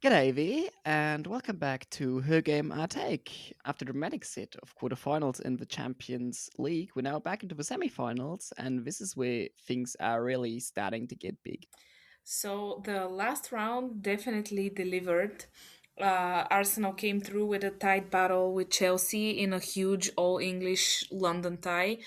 G'day, V, and welcome back to Her Game Our Take. After the dramatic set of quarterfinals in the Champions League, we're now back into the semifinals, and this is where things are really starting to get big. So the last round definitely delivered. Arsenal came through with a tight battle with Chelsea in a huge all English London tie,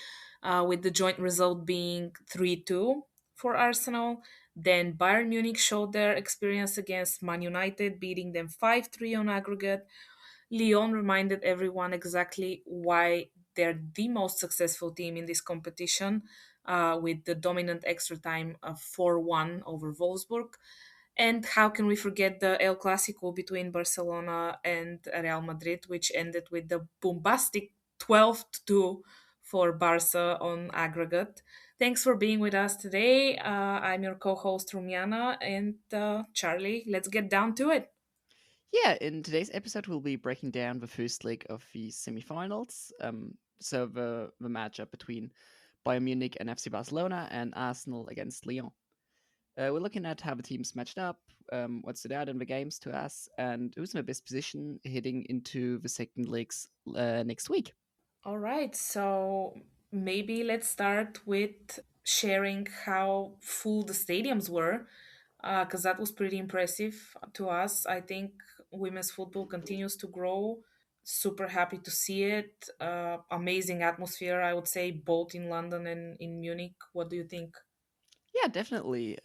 with the joint result being 3-2 for Arsenal. Then Bayern Munich showed their experience against Man United, beating them 5-3 on aggregate. Lyon reminded everyone exactly why they're the most successful team in this competition, with the dominant extra time of 4-1 over Wolfsburg. And how can we forget the El Clasico between Barcelona and Real Madrid, which ended with the bombastic 12-2 for Barca on aggregate. Thanks for being with us today. I'm your co host, Rumiana, and Charlie. Let's get down to it. Yeah, in today's episode, we'll be breaking down the first leg of the semifinals. So the matchup between Bayern Munich and FC Barcelona and Arsenal against Lyon. We're looking at how the teams matched up, what stood out in the games to us, and who's in the best position heading into the second legs next week. All right, so maybe let's start with sharing how full the stadiums were, because that was pretty impressive to us. I think women's football continues to grow. Super happy to see it. Amazing atmosphere, I would say, both in London and in Munich. What do you think? Yeah, definitely.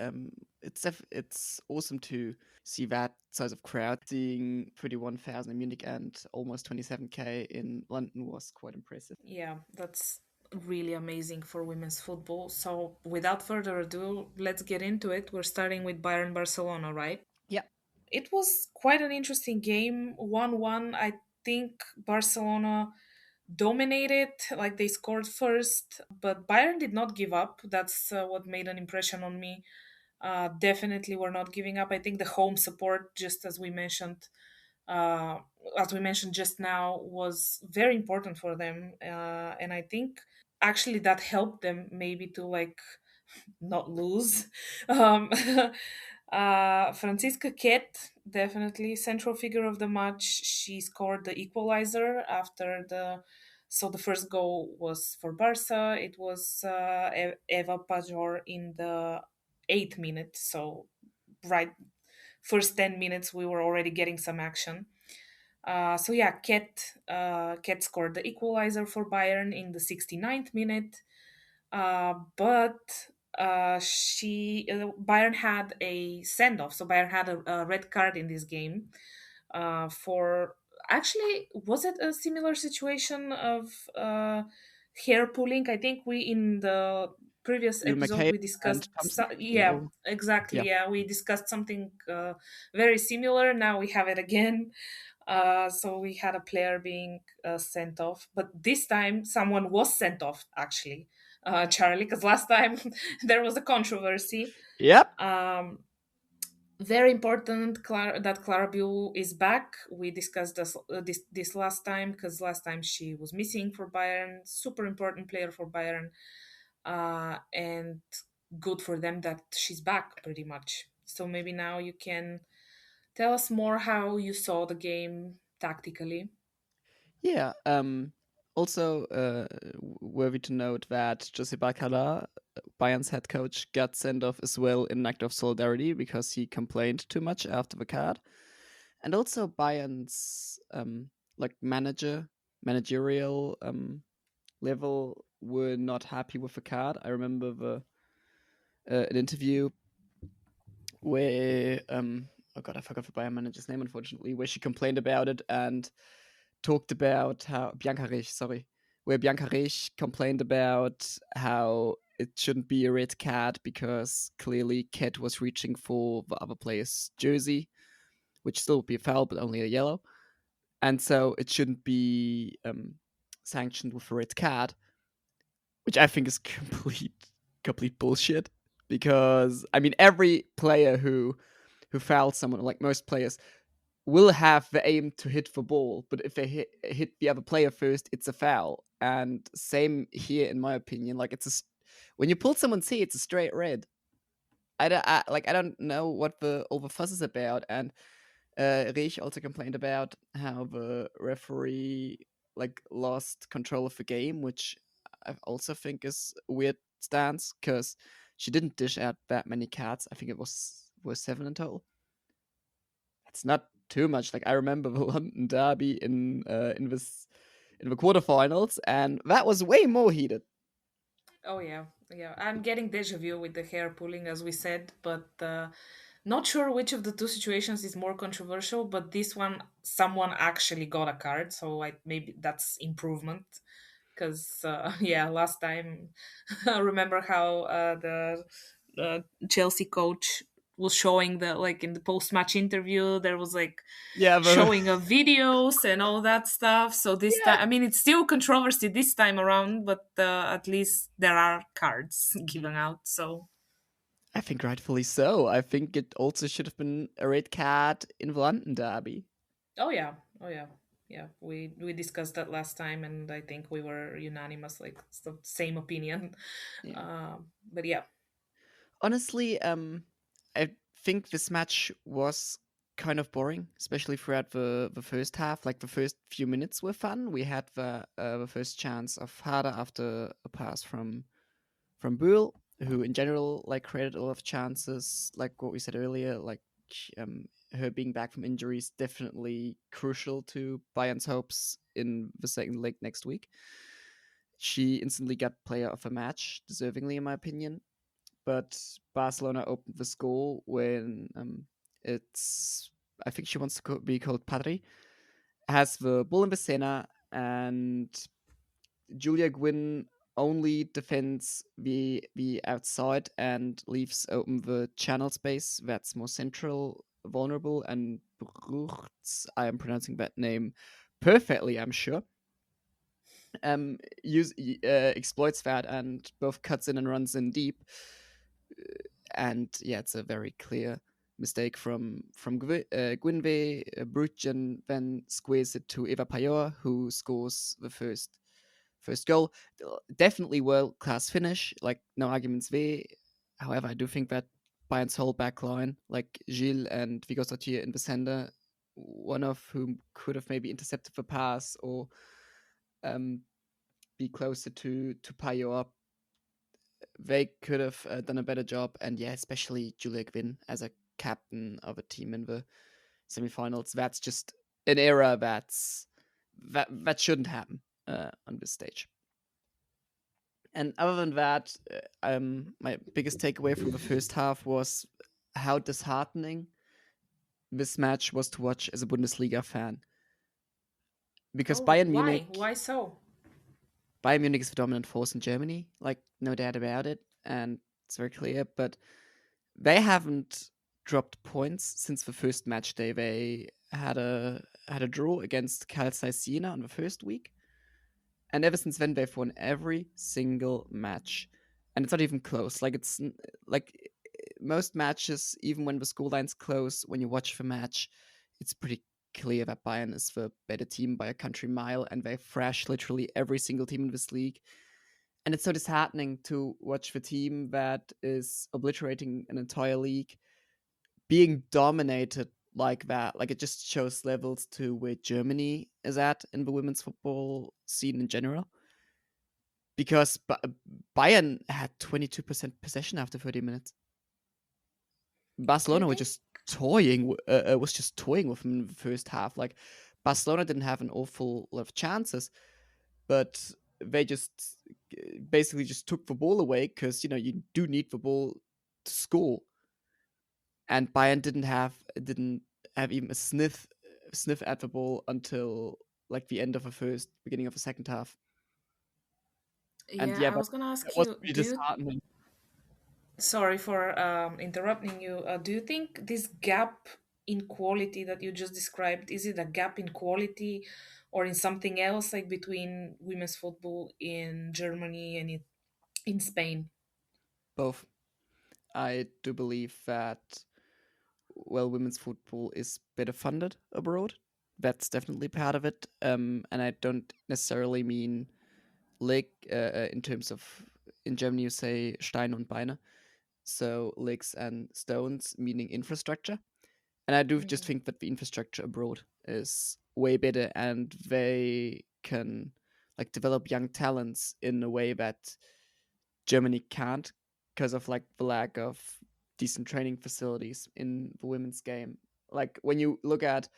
It's awesome to see that size of crowd. Seeing 31,000 in Munich and almost 27K in London was quite impressive. Yeah, that's really amazing for women's football. So, without further ado, let's get into it. We're starting with Bayern Barcelona, right? Yeah, It was quite an interesting game. 1-1. I think Barcelona dominated, like they scored first, but Bayern did not give up. That's what made an impression on me. Definitely we're not giving up. I think the home support, just uh, as we mentioned just now, was very important for them. And I think actually that helped them maybe to like not lose. Um, Franziska Ket, definitely central figure of the match. She scored the equalizer after the. So the first goal was for Barca. It was Eva Pajor in the 8th minute. So right first 10 minutes we were already getting some action. So yeah, Ket scored the equalizer for Bayern in the 69th minute. But Bayern had a send off. So Bayern had a red card in this game. For actually, was it a similar situation of hair pulling? I think we in the previous Lou episode McKay we and discussed. Thompson. Yeah, Oh, exactly. yeah, Yeah, we discussed something very similar. Now we have it again. So we had a player being sent off, but this time someone was sent off actually, Charlie, because last time there was a controversy. yep. Um, Very important that Clara Buell is back. We discussed this last time because last time she was missing for Bayern. Super important player for Bayern, and good for them that she's back pretty much. So maybe now you can tell us more how you saw the game tactically. Yeah. Also, worthy to note that Josep Alcalá, Bayern's head coach, got sent off as well in an act of solidarity because he complained too much after the card. And also Bayern's like managerial level were not happy with the card. I remember the an interview where oh god, I forgot the Bayern manager's name unfortunately, where she complained about it and talked about how Bianca Rich, sorry, where Bianca Rich complained about how it shouldn't be a red card because clearly Ket was reaching for the other player's jersey, which still would be a foul, but only a yellow. And so it shouldn't be sanctioned with a red card, which I think is complete bullshit. Because I mean, every player who fouls someone, like most players, will have the aim to hit the ball, but if they hit the other player first, it's a foul. And same here, in my opinion. Like when you pull someone's hair, it's a straight red. I don't know what the all the fuss is about, and Rich also complained about how the referee like lost control of the game, which I also think is a weird stance because she didn't dish out that many cards. I think it was seven in total. It's not too much. Like I remember the London Derby in the quarterfinals, and that was way more heated. Oh yeah, yeah. I'm getting deja vu with the hair pulling, as we said, but not sure which of the two situations is more controversial. But this one, someone actually got a card, so I maybe that's improvement. Because yeah, last time I remember how the Chelsea coach was showing the like in the post match interview there was like Yeah, showing of videos and all that stuff. So this yeah, time, I mean, it's still controversy this time around, but at least there are cards given out. So I think rightfully so. I think it also should have been a red card in the London Derby. oh yeah, oh yeah. Yeah, we discussed that last time, and I think we were unanimous, like it's the same opinion. Yeah. But yeah, Honestly, I think this match was kind of boring, especially throughout the first half. Like the first few minutes were fun. We had the first chance of Harder after a pass from Buell, who in general like created a lot of chances. Like what we said earlier, like um, her being back from injury is definitely crucial to Bayern's hopes in the second leg next week. She instantly got player of the match, deservingly in my opinion. But Barcelona opened the score when it's I think she wants to be called Padre, has the ball in the center, and Julia Gwynn only defends the outside and leaves open the channel space that's more central, vulnerable, and Bruchts, I am pronouncing that name perfectly, I'm sure. Exploits that and both cuts in and runs in deep. And yeah, it's a very clear mistake from Gwynve. Bruggen then squares it to Eva Pajor, who scores the first goal. Definitely world class finish, like no arguments there. However, I do think that Bayern's whole back line, like Gilles and Vigo Sautier in the center, one of whom could have maybe intercepted the pass or um, be closer to Pajor, they could have done a better job. And yeah, especially Julia Gwynn as a captain of a team in the semifinals. That's just an era that shouldn't happen on this stage. And other than that, my biggest takeaway from the first half was how disheartening this match was to watch as a Bundesliga fan. Because oh, why? Why so? Bayern Munich is the dominant force in Germany, like no doubt about it, and it's very clear. But they haven't dropped points since the first match day. They had a draw against Carl Zeiss Jena on the first week, and ever since then they've won every single match, and it's not even close. Like like most matches, even when the scoreline's close, when you watch the match, it's pretty clear that Bayern is the better team by a country mile, and they thrash literally every single team in this league. And it's so disheartening to watch the team that is obliterating an entire league being dominated like that. Like it just shows levels to where Germany is at in the women's football scene in general. Because Bayern had 22% possession after 30 minutes. I Barcelona think was just toying with them in the first half. Like Barcelona didn't have an awful lot of chances, but they just basically just took the ball away because you do need the ball to score, and Bayern didn't have even a sniff at the ball until like the end of the first, beginning of the second half. And yeah, yeah, I was gonna that ask was you, pretty do you disheartening. sorry for interrupting you. Do you think this gap in quality that you just described, is it a gap in quality or in something else, like between women's football in Germany and in Spain? Both. I do believe that women's football is better funded abroad. That's definitely part of it. And I don't necessarily mean Leg in terms of in Germany you say Steine und Beine, so legs and stones, meaning infrastructure. And I do just Mm. think that the infrastructure abroad is way better, and they can like develop young talents in a way that Germany can't, because of like the lack of decent training facilities in the women's game. Like when you look at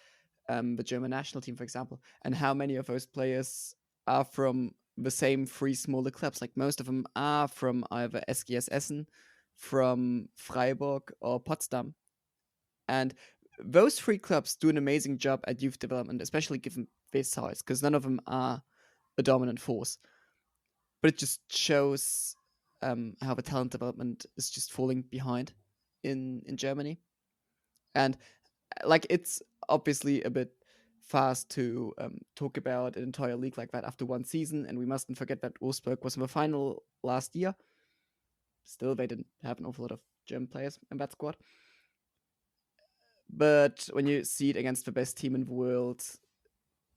the German national team, for example, and how many of those players are from the same three smaller clubs. Like most of them are from either SGS Essen, from Freiburg, or Potsdam. And those three clubs do an amazing job at youth development, especially given their size, because none of them are a dominant force. But it just shows how the talent development is just falling behind in Germany. And like it's obviously a bit fast to talk about an entire league like that after one season, and we mustn't forget that Wolfsburg was in the final last year. Still, they didn't have an awful lot of German players in that squad. But when you see it against the best team in the world,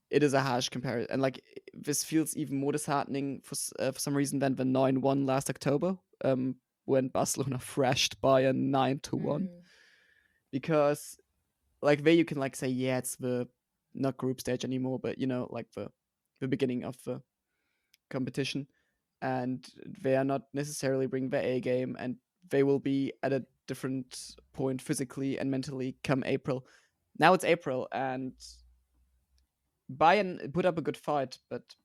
it is a harsh comparison. And like this feels even more disheartening for some reason than the 9-1 last October, when Barcelona thrashed Bayern 9-1. Mm. Because like there you can like say, yeah, it's the not group stage anymore, but like the beginning of the competition, and they are not necessarily bringing their A game, and they will be at a different point physically and mentally come April. Now it's April, and Bayern put up a good fight, but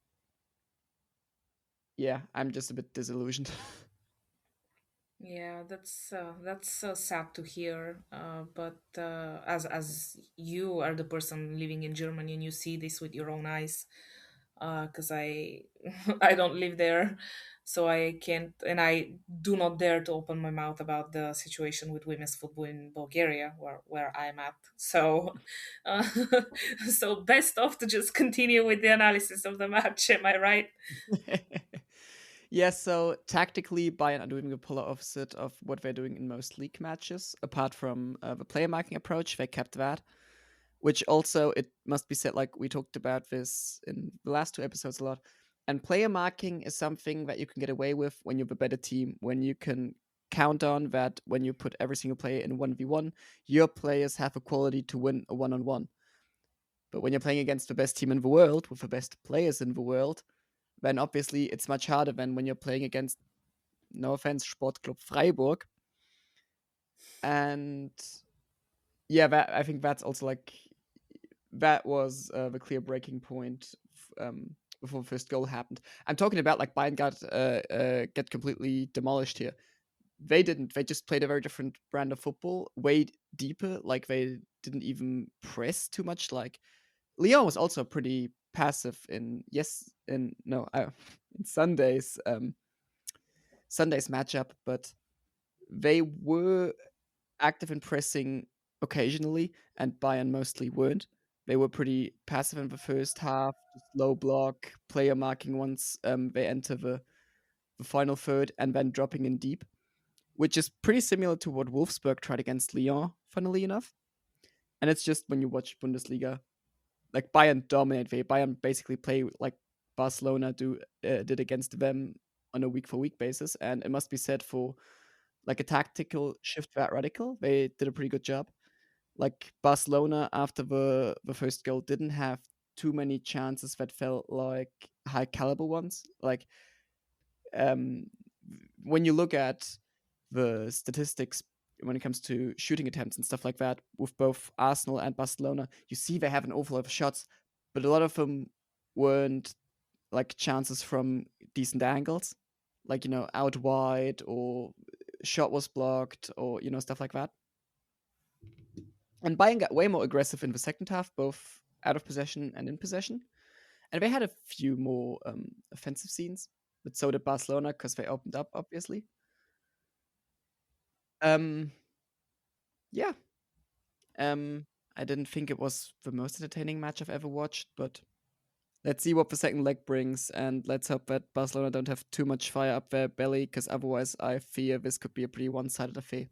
yeah, I'm just a bit disillusioned. Yeah, that's sad to hear. But as you are the person living in Germany and you see this with your own eyes, because I I don't live there, so I can't, and I do not dare to open my mouth about the situation with women's football in Bulgaria, where I'm at. So, uh, so best off to just continue with the analysis of the match. Am I right? Yeah, so tactically, Bayern are doing the polar opposite of what they're doing in most league matches. Apart from the player marking approach, they kept that. Which also, it must be said, like we talked about this in the last two episodes a lot. And player marking is something that you can get away with when you're the better team, when you can count on that when you put every single player in 1v1, your players have a quality to win a one on one. But when you're playing against the best team in the world, with the best players in the world, then obviously it's much harder than when you're playing against, no offense, Sportclub Freiburg. And yeah, I think that's also like that was the clear breaking point before the first goal happened. I'm talking about like Bayern got get completely demolished here. They didn't. They just played a very different brand of football, way deeper. Like they didn't even press too much. Like Lyon was also pretty passive in in Sunday's matchup, but they were active in pressing occasionally, and Bayern mostly weren't. They were pretty passive in the first half, just low block, player marking once they enter the final third, and then dropping in deep, which is pretty similar to what Wolfsburg tried against Lyon, funnily enough. And it's just when you watch Bundesliga, like Bayern dominate. Bayern basically play like Barcelona did against them on a week for week basis, and it must be said for like a tactical shift that radical. They did a pretty good job. Like Barcelona after the first goal didn't have too many chances that felt like high caliber ones. Like um, when you look at the statistics when it comes to shooting attempts and stuff like that with both Arsenal and Barcelona, you see they have an awful lot of shots, but a lot of them weren't like chances from decent angles, like out wide, or shot was blocked, or stuff like that. And Bayern got way more aggressive in the second half, both out of possession and in possession. And they had a few more offensive scenes, but so did Barcelona because they opened up, obviously. Um, yeah. I didn't think it was the most entertaining match I've ever watched, but let's see what the second leg brings, and let's hope that Barcelona don't have too much fire up their belly, because otherwise I fear this could be a pretty one-sided affair.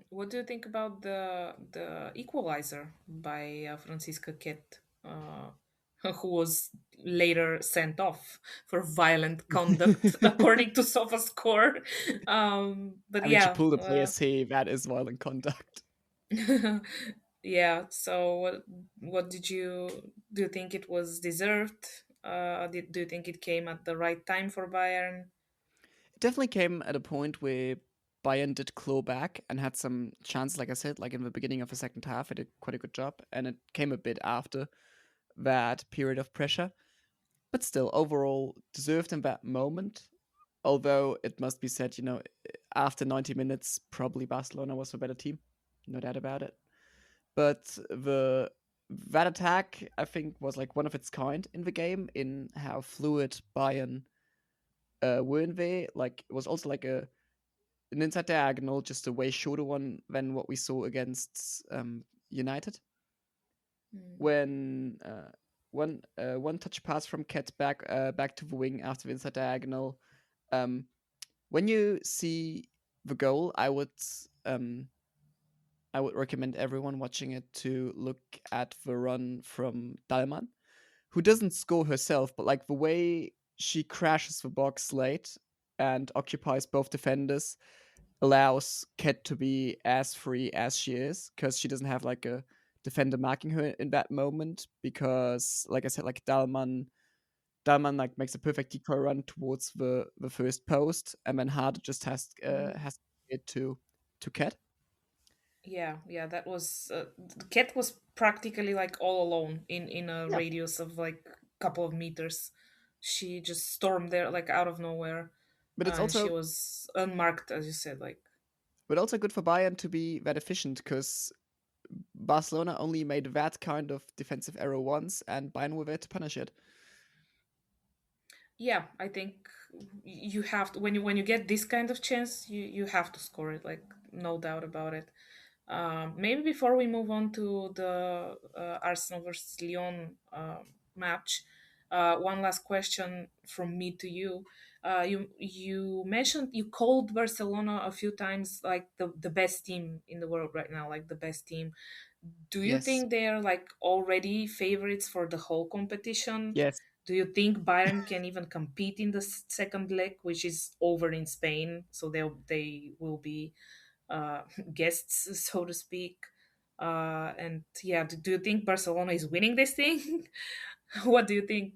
What do you think about the equalizer by Francisca Kett, who was later sent off for violent conduct, according to SofaScore? But I mean, she yeah, pulled a player C, that is violent conduct. Yeah. So what did you do? You think it was deserved? Do you think it came at the right time for Bayern? It definitely came at a point where Bayern did claw back and had some chances, like I said, like in the beginning of the second half, it did quite a good job, and it came a bit after that period of pressure. But still, overall, deserved in that moment. Although it must be said, after 90 minutes, probably Barcelona was the better team, no doubt about it. But the that attack, I think, was like one of its kind in the game, in how fluid Bayern were in there. Like it was also like an inside diagonal, just a way shorter one than what we saw against United. Mm. When one touch pass from Ket back to the wing after the inside diagonal. Um, when you see the goal, um, I would recommend everyone watching it to look at the run from Dalman, who doesn't score herself, but like the way she crashes the box late and occupies both defenders allows Ket to be as free as she is, because she doesn't have like a defender marking her in that moment. Because, like I said, like Dalman like makes a perfect decoy run towards the first post, and then Harder just has it to Ket. Yeah, yeah, that was the cat was practically like all alone in a Yeah, radius of like couple of meters. She just stormed there like out of nowhere, but it's and she also was unmarked, as you said. Like, but also good for Bayern to be that efficient, because Barcelona only made that kind of defensive error once, and Bayern were there to punish it. yeah, I think you have to, when you get this kind of chance, you have to score it. Like, no doubt about it. Maybe before we move on to the Arsenal versus Lyon match, one last question from me to you. You mentioned you called Barcelona a few times like the best team in the world right now, like the best team. Do you Yes, think they are like already favorites for the whole competition? yes. Do you think Bayern can even compete in the second leg, which is over in Spain? So they will be uh, guests, so to speak. And yeah, do you think Barcelona is winning this thing? What do you think?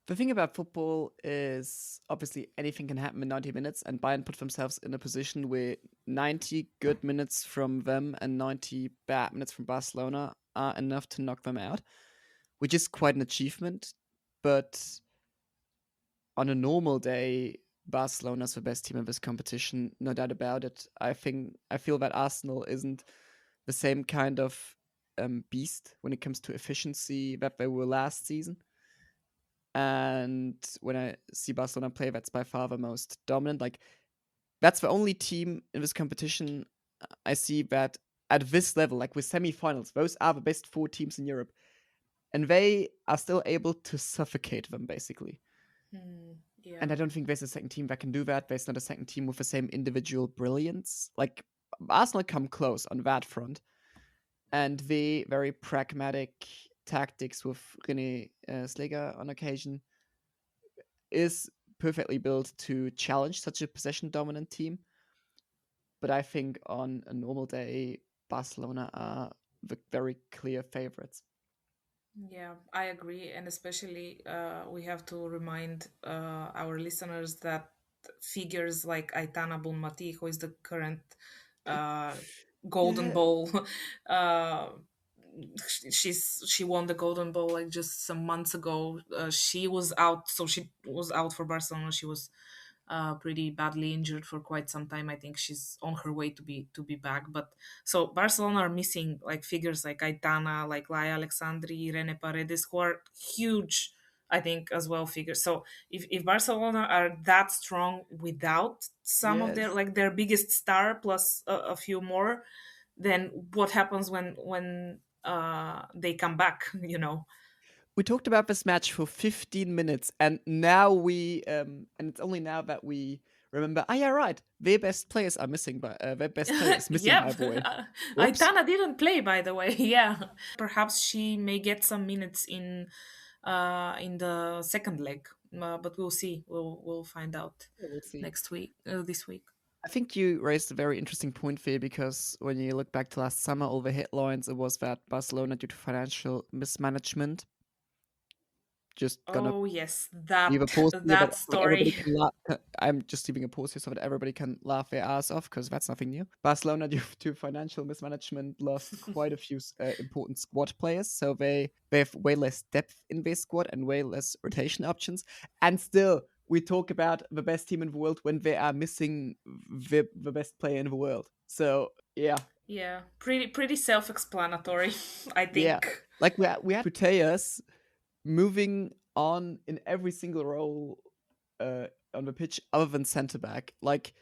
The thing about football is obviously anything can happen in 90 minutes, and Bayern put themselves in a position where 90 good minutes from them and 90 bad minutes from Barcelona are enough to knock them out, which is quite an achievement. But on a normal day, Barcelona's the best team in this competition, no doubt about it. I feel that Arsenal isn't the same kind of beast when it comes to efficiency that they were last season. And when I see Barcelona play, that's by far the most dominant. Like that's the only team in this competition I see that at this level, like with semifinals, those are the best four teams in Europe, and they are still able to suffocate them basically. Hmm, And yeah. I don't think there's a second team that can do that. There's not a second team with the same individual brilliance. Like Arsenal come close on that front, and the very pragmatic tactics with René Slega on occasion is perfectly built to challenge such a possession dominant team. But I think on a normal day, Barcelona are the very clear favorites. Yeah, I agree, and especially we have to remind our listeners that figures like Aitana Bonmati, who is the current uh, Golden Yeah, Ball, uh, she won the Golden Ball like just some months ago. She was out, so she was out for Barcelona. She was pretty badly injured for quite some time. I think she's on her way to be back. But so Barcelona are missing like figures like Aitana, like Laia Alexandri, Irene Paredes, who are huge. I think as well figures. So if Barcelona are that strong without some of their yes. like their biggest star plus a few more, then what happens when they come back? You know. We talked about this match for 15 minutes, and now and it's only now that we remember. Ah, yeah, right. Their best players are missing, but their best player is missing. Yeah, By the way, whoops. Aitana didn't play, by the way. Yeah, perhaps she may get some minutes in the second leg, but we'll see. We'll find out Yeah, we'll see. next week, this week. I think you raised a very interesting point here because when you look back to last summer, all the headlines it was that Barcelona, due to financial mismanagement, just gonna Oh yes, leave a that pause here that that everybody story. can laugh. I'm just leaving a pause here so that everybody can laugh their ass off because that's nothing new. Barcelona, due to financial mismanagement, lost quite a few important squad players, so they have way less depth in their squad and way less rotation options. And still, we talk about the best team in the world when they are missing the best player in the world. So yeah, Yeah, pretty self-explanatory, I yeah, think. like we had Puteas moving on in every single role uh, on the pitch other than centre back. Like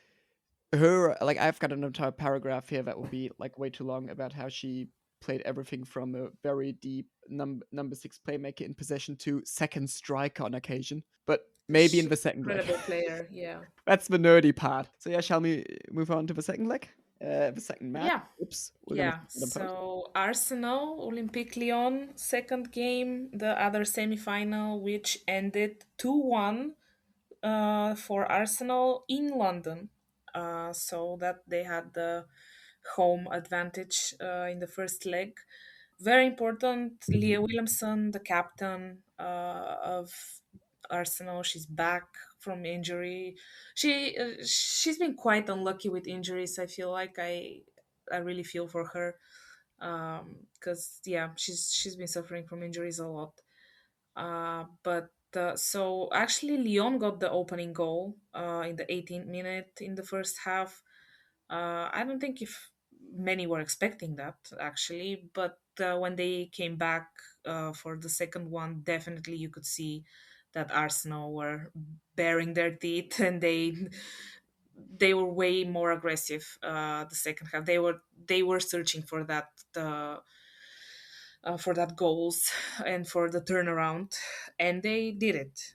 I've got an entire paragraph here that would be like way too long about how she played everything from a very deep number six playmaker in possession to second striker on occasion, but maybe in the She's an second leg. incredible player. Yeah. That's the nerdy part. So yeah, shall we move on to the second leg? The second match. Yeah. Oops, we're gonna Yeah. skip it on post. So Arsenal, Olympique Lyon, second game, the other semi-final, which ended 2-1 for Arsenal in London. So that they had the home advantage in the first leg. Very important, Leah Williamson, the captain of Arsenal, she's back from injury. She's been quite unlucky with injuries. I feel like I really feel for her because yeah, she's been suffering from injuries a lot. But so actually, Lyon got the opening goal in the 18th minute in the first half. I don't think if many were expecting that actually, but when they came back for the second one, definitely you could see that Arsenal were baring their teeth and they were way more aggressive the second half. They were searching for that goals and for the turnaround, and they did it.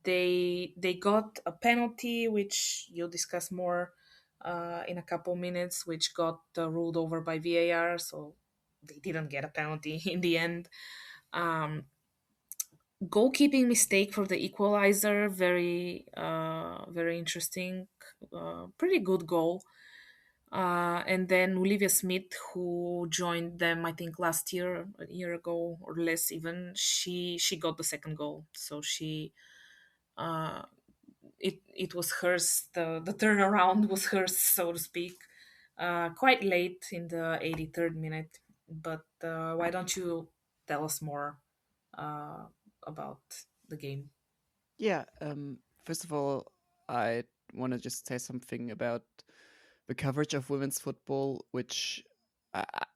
They got a penalty, which you'll discuss more in a couple minutes, which got ruled over by VAR, so they didn't get a penalty in the end. Um, Goalkeeping mistake for the equalizer, very interesting, pretty good goal. And then Olivia Smith, who joined them, I think last year, a year ago or less even, she got the second goal. So uh, it was hers. The turnaround was hers, so to speak. Quite late in the 83rd minute. But why don't you tell us more uh, about the game? Yeah, first of all, I want to just say something about the coverage of women's football, which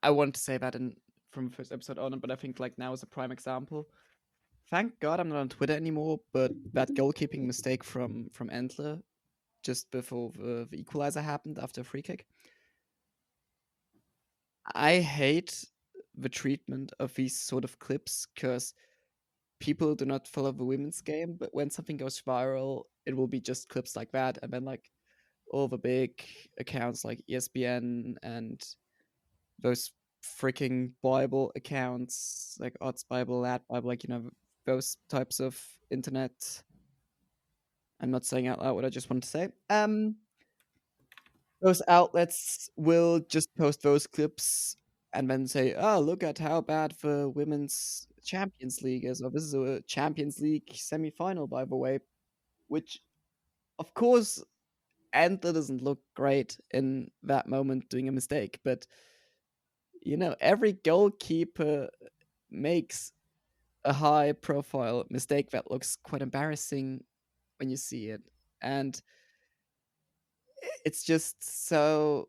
I want to say that from the first episode on, but I think like now is a prime example. Thank God I'm not on Twitter anymore, but that goalkeeping mistake from Entler just before the equalizer happened after a free kick. I hate the treatment of these sort of clips because people do not follow the women's game, but when something goes viral, it will be just clips like that, and then like all the big accounts like ESPN and those freaking Bible accounts like Odds Bible, Lad Bible, like those types of internet. I'm not saying out loud what I just want to say. Those outlets will just post those clips and then say, "Oh, look at how bad the women's Champions League is," or "This is a Champions League semi-final, by the way," which, of course, Antler doesn't look great in that moment doing a mistake, but every goalkeeper makes a high-profile mistake that looks quite embarrassing when you see it, and it's just so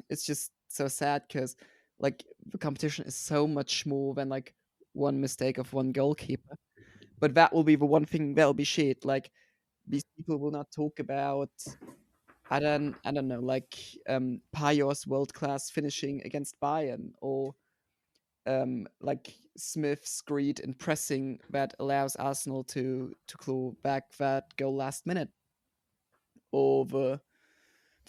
it's just so sad because like the competition is so much more than like one mistake of one goalkeeper. But that will be the one thing that'll be shit. Like these people will not talk about I don't know like Payos world class finishing against Bayern or like Smith's screed in pressing that allows Arsenal to claw back that goal last minute or the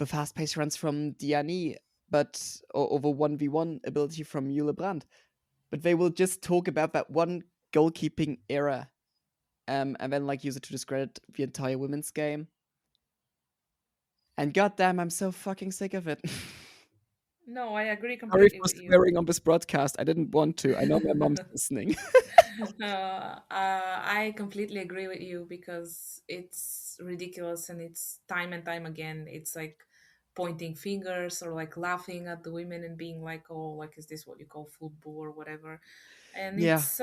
fast paced runs from Diani, but or the 1v1 ability from Yule Brandt. But they will just talk about that one goalkeeping era, and then like use it to discredit the entire women's game. And goddamn, I'm so fucking sick of it. No, I agree Sorry completely for with you. swearing on this broadcast. I didn't want to. I know my mom's listening. I completely agree with you because it's ridiculous and it's time and time again. It's like pointing fingers or like laughing at the women and being like, oh, like, is this what you call football or whatever? And Yeah, it's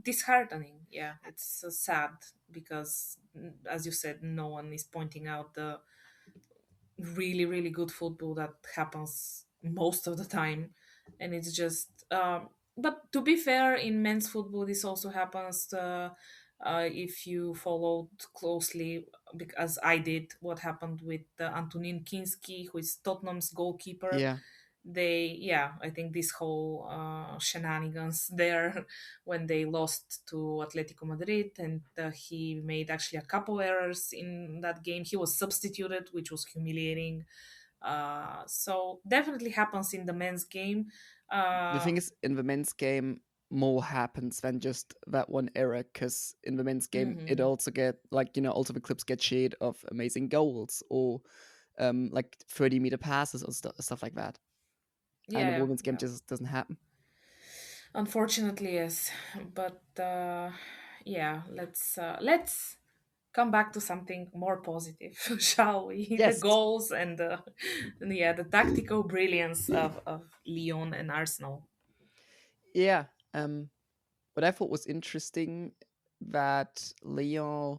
disheartening. Yeah, it's sad because, as you said, no one is pointing out the really really good football that happens most of the time, and it's just but to be fair, in men's football this also happens, if you followed closely, because I did, what happened with Antonin Kinski, who is Tottenham's goalkeeper. yeah. Yeah, I think this whole shenanigans there when they lost to Atletico Madrid, and he made actually a couple errors in that game. He was substituted, which was humiliating. So definitely happens in the men's game. The uh, thing is, in the men's game, more happens than just that one error. Because in the men's game, it mhm. also get like also the clips get shared of amazing goals or like 30-meter passes or stuff like that. And Yeah, the yeah, women's game yeah. just doesn't happen. Unfortunately, yes. But yeah, let's come back to something more positive, shall we? The Yes. goals and yeah, the tactical brilliance of Lyon and Arsenal. Yeah. What I thought was interesting that Lyon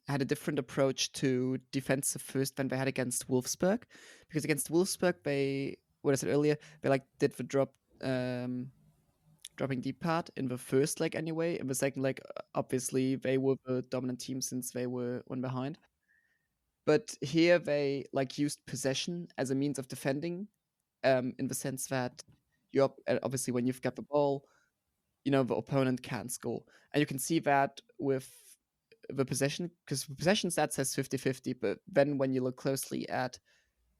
had a different approach to defensive first than they had against Wolfsburg, because against Wolfsburg they, what I said earlier, they like did the um, dropping deep part in the first leg anyway. In the second leg, obviously they were the dominant team since they were one behind. But here they like used possession as a means of defending, in the sense that obviously when you've got the ball, the opponent can't score. And you can see that with the possession, because the possession stat says 50-50, but then when you look closely at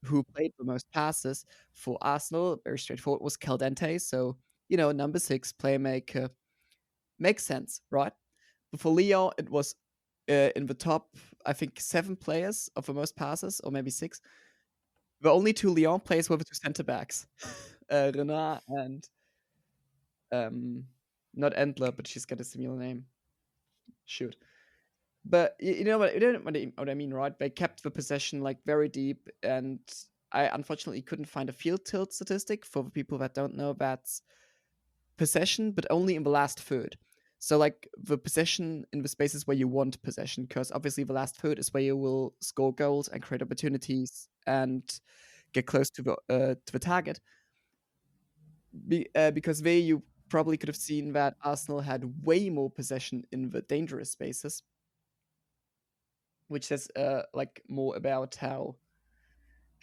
who played the most passes for Arsenal, very straightforward, was Caldente. So, number 6 playmaker makes sense, right? But for Lyon, it was in the top, I think, 7 players of the most passes, or maybe 6. The only 2 Lyon players were the 2 center backs, Renard and not Endler, but she's got a similar name. Shoot. But you know what? You know what I mean, right? They kept the possession like very deep, and I unfortunately couldn't find a field tilt statistic for the people that don't know. That's possession, but only in the last third. So like the possession in the spaces where you want possession, because obviously the last third is where you will score goals and create opportunities and get close to the target. Because there you probably could have seen that Arsenal had way more possession in the dangerous spaces, which says like more about how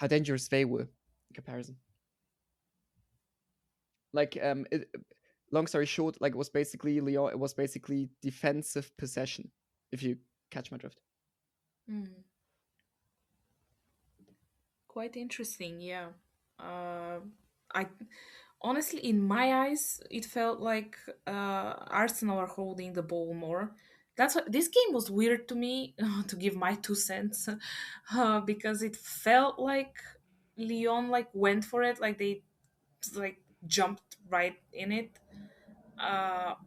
dangerous they were in comparison. Like long story short, like it was basically Lyon. It was basically defensive possession. If you catch my drift. Mhm. Quite interesting, yeah. Uh, I honestly, in my eyes, it felt like Arsenal are holding the ball more. That's what this game was weird to me, to give my 2 cents, because it felt like Lyon like went for it, like they like jumped right in it.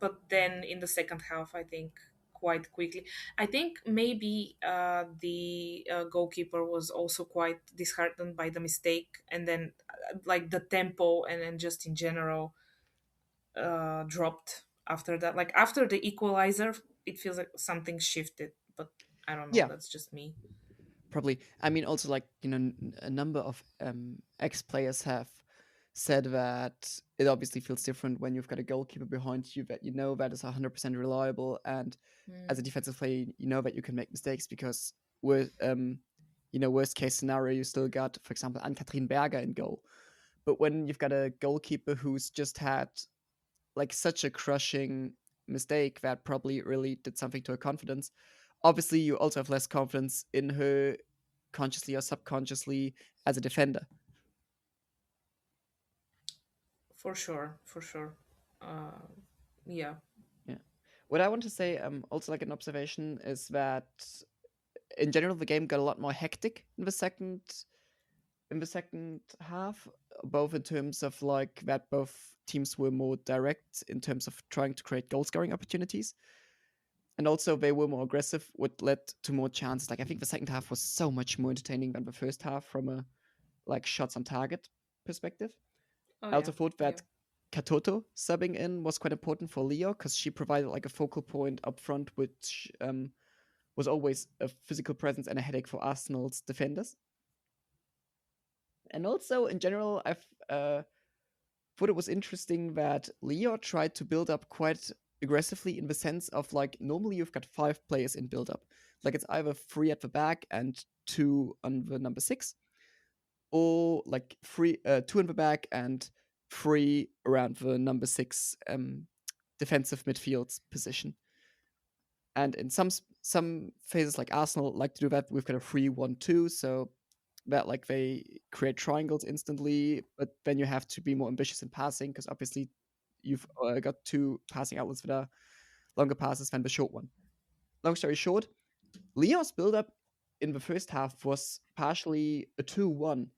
But then in the second half, I think quite quickly. I think maybe the goalkeeper was also quite disheartened by the mistake, and then like the tempo, and then just in general dropped after that. Like after the equalizer, it feels like something shifted, but I don't know. Yeah, That's just me. probably. I mean, also like a number of ex players have said that it obviously feels different when you've got a goalkeeper behind you that that is 100% reliable, and as a Mm. defensive player, you know that you can make mistakes because we're worst case scenario, you still got, for example, Ann-Kathrin Berger in goal. But when you've got a goalkeeper who's just had like such a crushing mistake that probably really did something to her confidence, obviously you also have less confidence in her consciously or subconsciously as a defender. For sure, for sure. Uh, yeah. Yeah. What I want to say, also like an observation, is that in general, the game got a lot more hectic in the second half, both in terms of like that both teams were more direct in terms of trying to create goal scoring opportunities, and also they were more aggressive, which led to more chances. Like I think the second half was so much more entertaining than the first half from a like shots on target perspective. Oh I also yeah, thought yeah. that Katoto subbing in was quite important for Leo because she provided like a focal point up front, which was always a physical presence and a headache for Arsenal's defenders. And also, in general, I've thought it was interesting that Leo tried to build up quite aggressively in the sense of like normally you've got 5 players in build up. Like it's either 3 at the back and 2 on the number 6, or like 2 in the back and 3 around the number 6 defensive midfield position. And in some phases, like Arsenal like to do that. We've got a 3-1-2, so that like they create triangles instantly. But then you have to be more ambitious in passing because obviously you've got 2 passing outlets that are longer passes than the short one. Long story short, Leon's build-up in the first half was partially a 2-1,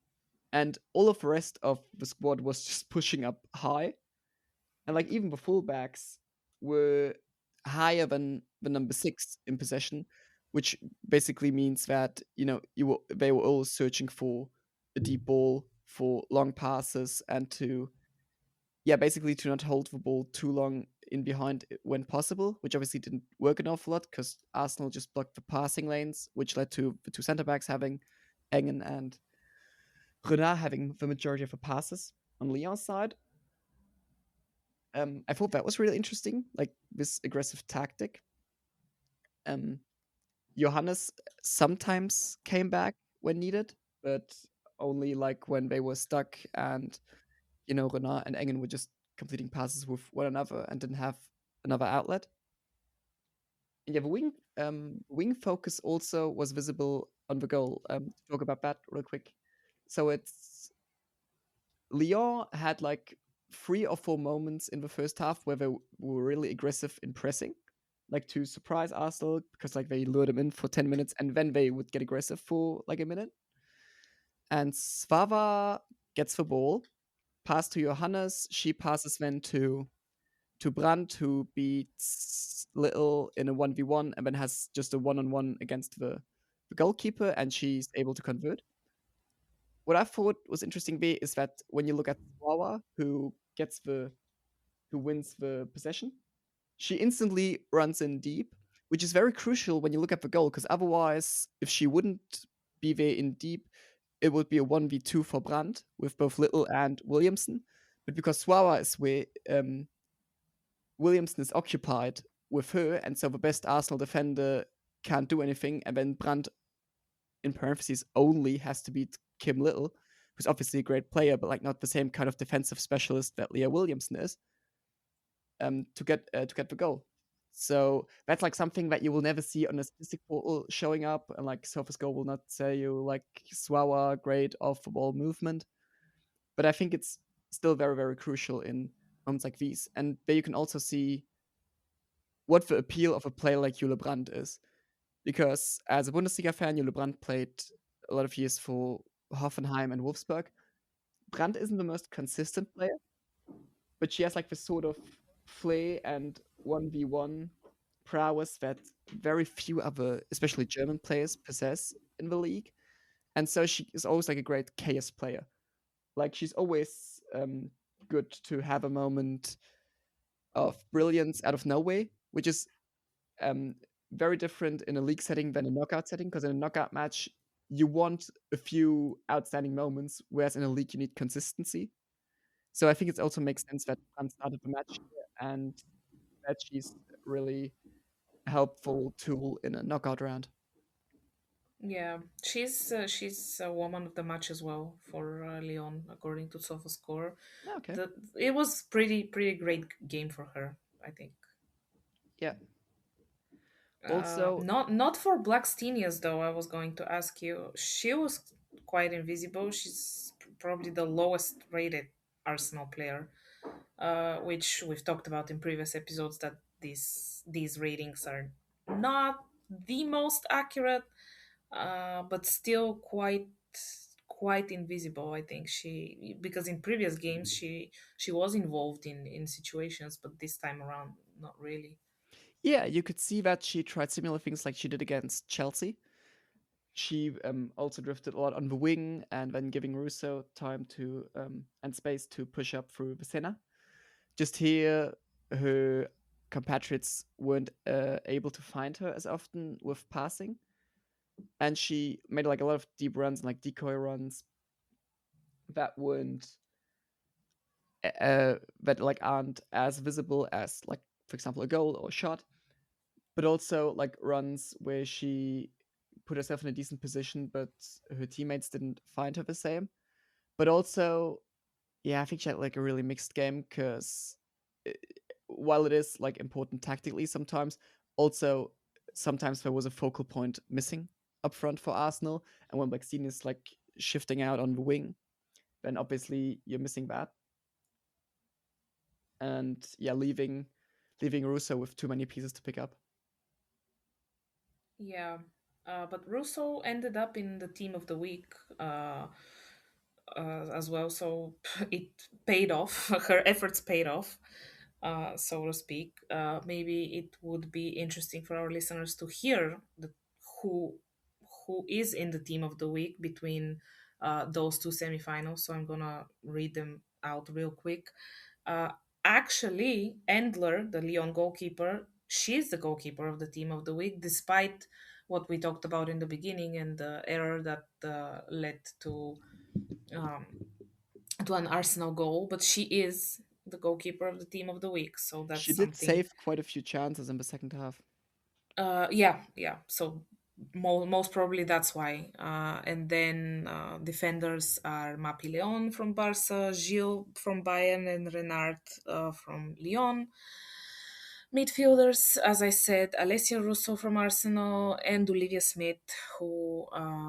and all of the rest of the squad was just pushing up high, and like even the fullbacks were higher than the number 6 in possession, which basically means that they were all searching for a deep ball, for long passes, and to basically to not hold the ball too long in behind when possible, which obviously didn't work an awful lot because Arsenal just blocked the passing lanes, which led to the 2 center backs having Engen and Renard having the majority of the passes on Lyon's side. I thought that was really interesting, like this aggressive tactic. Um, Johannes sometimes came back when needed, but only like when they were stuck and Renard and Engen were just completing passes with one another and didn't have another outlet. And yeah, the wing focus also was visible on the goal. To talk about that real quick. So it's Lyon had like 3 or 4 moments in the first half where they were really aggressive in pressing, like to surprise Arsenal because like they lured them in for 10 minutes and then they would get aggressive for like a minute. And Svava gets the ball, pass to Johannes. She passes then to Brandt, who beats Little in a 1v1 and then has just a one-on-one against the goalkeeper, and she's able to convert. What I thought was interesting B is that when you look at Wawa, who wins the possession, she instantly runs in deep, which is very crucial when you look at the goal, because otherwise, if she wouldn't be there in deep, it would be a 1v2 for Brandt with both Little and Williamson. But because Swawa is where Williamson is occupied with her, and so the best Arsenal defender can't do anything, and then Brandt, in parentheses, only has to beat Kim Little, who's obviously a great player, but like not the same kind of defensive specialist that Leah Williamson is, to get the goal. So that's like something that you will never see on a statistic portal showing up, and like SofaScore will not say you like Swawa great off the ball movement. But I think it's still very, very crucial in moments like these. And there you can also see what the appeal of a player like Jule Brandt is. Because as a Bundesliga fan, Jule Brandt played a lot of years for Hoffenheim and Wolfsburg. Brandt isn't the most consistent player, but she has like this sort of flair and 1v1 prowess that very few other, especially German players, possess in the league. And so she is always like a great chaos player. Like she's always good to have a moment of brilliance out of nowhere, which is um, very different in a league setting than a knockout setting. Because in a knockout match, you want a few outstanding moments, whereas in a league you need consistency. So I think it also makes sense that Fran started the match here and that she's really a helpful tool in a knockout round. Yeah, she's a woman of the match as well for Lyon, according to SofaScore. Okay. It was pretty great game for her, I think. Yeah. Also, Not for Blackstenius though. I was going to ask you. She was quite invisible. She's probably the lowest rated Arsenal player, which we've talked about in previous episodes that these ratings are not the most accurate. but still quite invisible. I think she, because in previous games she was involved in situations, but this time around not really. Yeah, you could see that she tried similar things like she did against Chelsea. She also drifted a lot on the wing and then giving Russo time to and space to push up through the center. Just here, her compatriots weren't able to find her as often with passing, and she made like a lot of deep runs and like decoy runs that weren't that like aren't as visible as like for example a goal or a shot, but also like runs where she put herself in a decent position, but her teammates didn't find her the same. But also, yeah, I think she had like a really mixed game because while it is like important tactically sometimes, also sometimes there was a focal point missing up front for Arsenal, and when Blackstone is like shifting out on the wing, then obviously you're missing that, and yeah, leaving Russo with too many pieces to pick up. Yeah, but Russo ended up in the team of the week as well, so it paid off. Her efforts paid off, so to speak. Maybe it would be interesting for our listeners to hear who who is in the team of the week between those two semifinals. So I'm gonna read them out real quick. Uh, Actually, Endler, the Lyon goalkeeper, she's the goalkeeper of the team of the week, despite what we talked about in the beginning and the error that led um, to an Arsenal goal. But she is the goalkeeper of the team of the week, so that's She did something. save quite a few chances in the second half. Yeah, yeah. So most probably that's why. And then defenders are Mapi Leon from Barca, Gilles from Bayern, and Renard from Lyon. Midfielders, as I said, Alessia Russo from Arsenal and Olivia Smith, who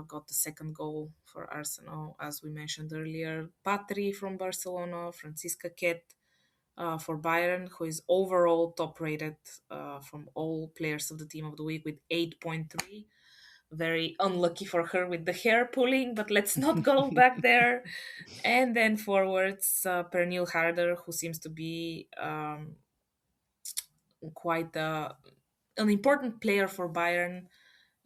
got the second goal for Arsenal, as we mentioned earlier. Patri from Barcelona, Francisca Ket for Bayern, who is overall top rated from all players of the team of the week with 8.3. Very unlucky for her with the hair pulling, but let's not go back there. And then forwards, Pernil Harder, who seems to be quite an important player for Bayern.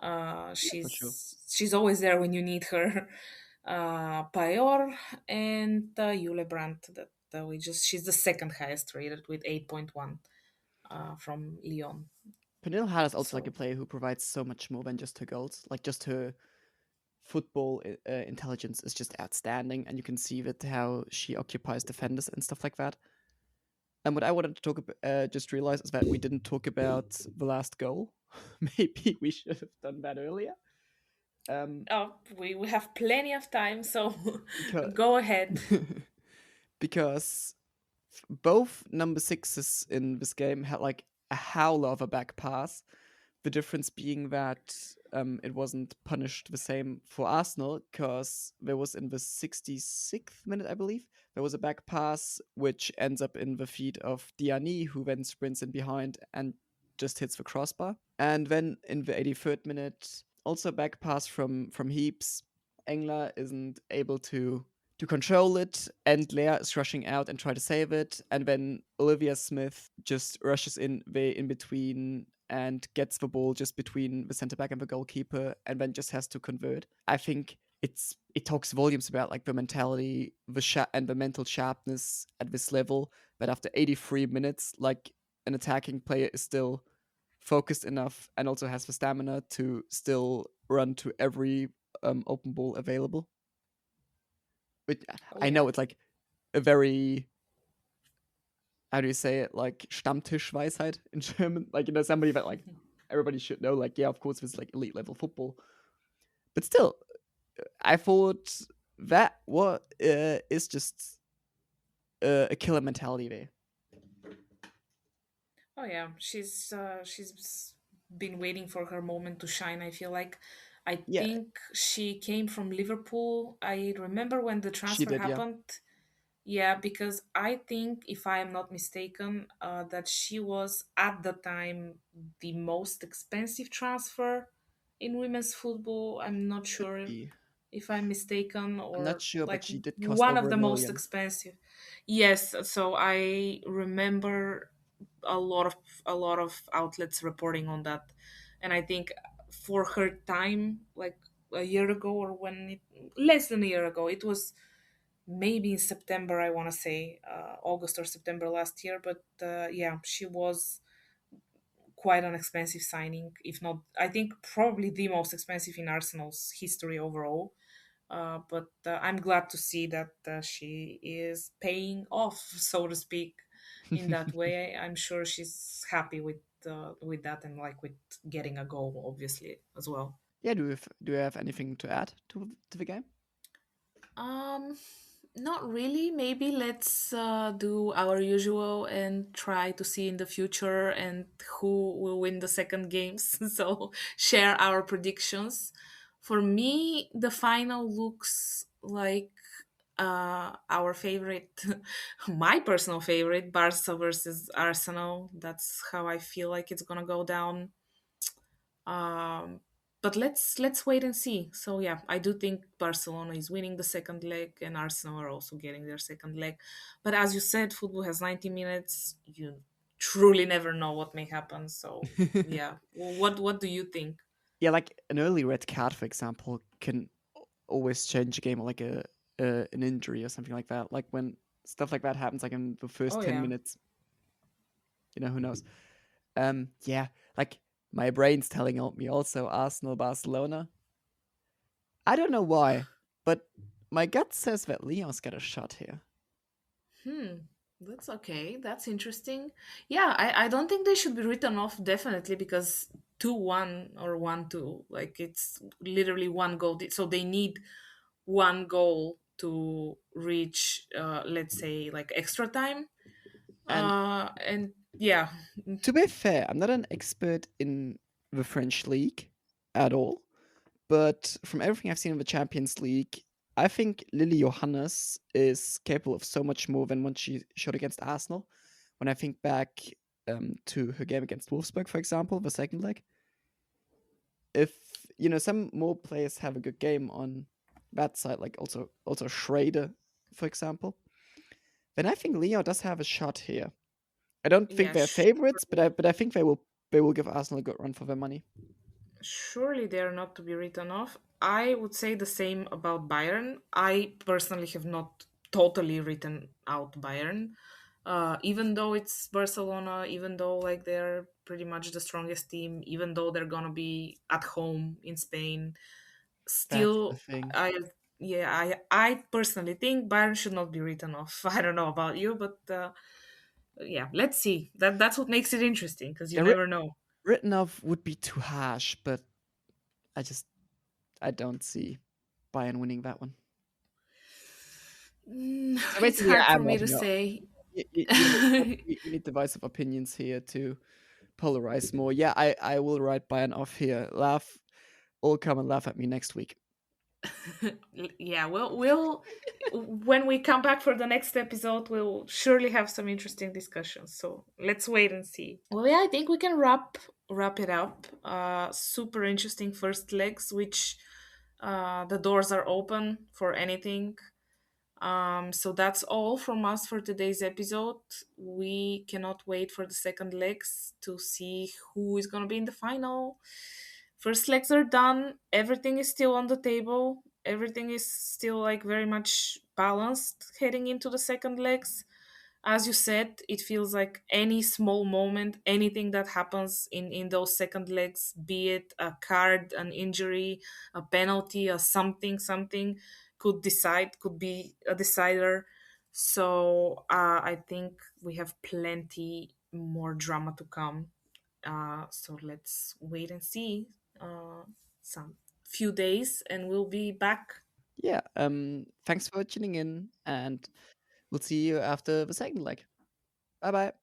Yeah, for sure. She's always there when you need her. Payor and Jule Brandt, that we just she's the second highest rated with 8.1 from Lyon. Pernille Harder is also like a So player who provides so much more than just her goals. Like just her football intelligence is just outstanding, and you can see that how she occupies defenders and stuff like that. And what I wanted to talk about, just realize is that we didn't talk about the last goal. Maybe we should have done that earlier. Um, we have plenty of time, so because go ahead. because both number sixes in this game had like a howler of a back pass. The difference being that it wasn't punished the same for Arsenal because there was in the 66th minute, I believe, there was a back pass which ends up in the feet of Diani, who then sprints in behind and just hits the crossbar. And then in the 83rd minute, also a back pass from Heaps. Engler isn't able to control it, and Leia is rushing out and try to save it, and then Olivia Smith just rushes in way in between and gets the ball just between the center back and the goalkeeper, and then just has to convert. I think it talks volumes about like the mentality, and the mental sharpness at this level. But after 83 minutes, like an attacking player is still focused enough and also has the stamina to still run to every open ball available. Which Oh I know yeah. it's like a very, how do you say it, like Stammtischweisheit in German, like somebody that like everybody should know. Like, yeah, of course, it's like elite level football, but still, I thought that what is just a killer mentality there. Oh yeah, she's been waiting for her moment to shine. I feel like, I Yeah, think she came from Liverpool. I remember when the she transfer did. Yeah, happened. Yeah, because I think, if I am not mistaken, that she was at the time the most expensive transfer in women's football. I'm not Could sure be. if I'm mistaken, I'm not or sure, but like she did cost one over of a the most million. expensive. Yes, so I remember a lot of outlets reporting on that, and I think for her time, like a year ago, or less than a year ago, it was maybe in September. I want to say August or September last year, but yeah, she was quite an expensive signing, if not, I think probably the most expensive in Arsenal's history overall. But I'm glad to see that she is paying off, so to speak, in that way. I'm sure she's happy with that, and like with getting a goal, obviously, as well. Yeah, do you have anything to add to the game? Um, Not really. Maybe let's do our usual and try to see in the future and who will win the second games. So share our predictions. For me, the final looks like our favorite, my personal favorite, Barca versus Arsenal. That's how I feel like it's gonna go down. Um, but let's wait and see. So yeah, I do think Barcelona is winning the second leg, and Arsenal are also getting their second leg. But as you said, football has 90 minutes. You truly never know what may happen. So yeah, what do you think? Yeah, like an early red card, for example, can always change a game, or like an injury or something like that. Like when stuff like that happens, like in the Oh first 10 yeah. minutes, who knows? Yeah, like my brain's telling me also Arsenal Barcelona. I don't know why, but my gut says that Leon's got a shot here. Hmm. That's okay. That's interesting. Yeah, I don't think they should be written off definitely, because 2-1 or 1-2, like it's literally one goal. So they need one goal to reach, let's say, like extra time. And And yeah. to be fair, I'm not an expert in the French league at all, but from everything I've seen in the Champions League, I think Lily Johannes is capable of so much more than what she showed against Arsenal. When I think back to her game against Wolfsburg, for example, the second leg, if some more players have a good game on that side, like also Schrader, for example, then I think Leo does have a shot here. I don't think Yeah, they're favorites, but I think they will give Arsenal a good run for their money. surely they are not to be written off. I would say the same about Bayern. I personally have not totally written out Bayern, even though it's Barcelona, even though like they're pretty much the strongest team, even though they're gonna be at home in Spain. That's the Still, thing. I yeah, I personally think Bayern should not be written off. I don't know about you, but yeah, let's see. That's what makes it interesting, because you Yeah, never know. written off would be too harsh, but I just I don't see Bayern winning that one. So It's basically, hard for I'm me to writing off. say. We need divisive opinions here to polarize more. Yeah, I will write Bayern off here. Laugh, all come and laugh at me next week. Yeah, we'll when we come back for the next episode, we'll surely have some interesting discussions. So let's wait and see. Well, yeah, I think we can wrap it up. Super interesting first legs, which the doors are open for anything. So that's all from us for today's episode. We cannot wait for the second legs to see who is going to be in the final. First legs are done. Everything is still on the table. Everything is still like very much balanced heading into the second legs. As you said, it feels like any small moment, anything that happens in those second legs, be it a card, an injury, a penalty, a something, could be a decider. So I think we have plenty more drama to come. So let's wait and see some few days, and we'll be back. Yeah. Thanks for tuning in, and we'll see you after the second leg. Bye bye.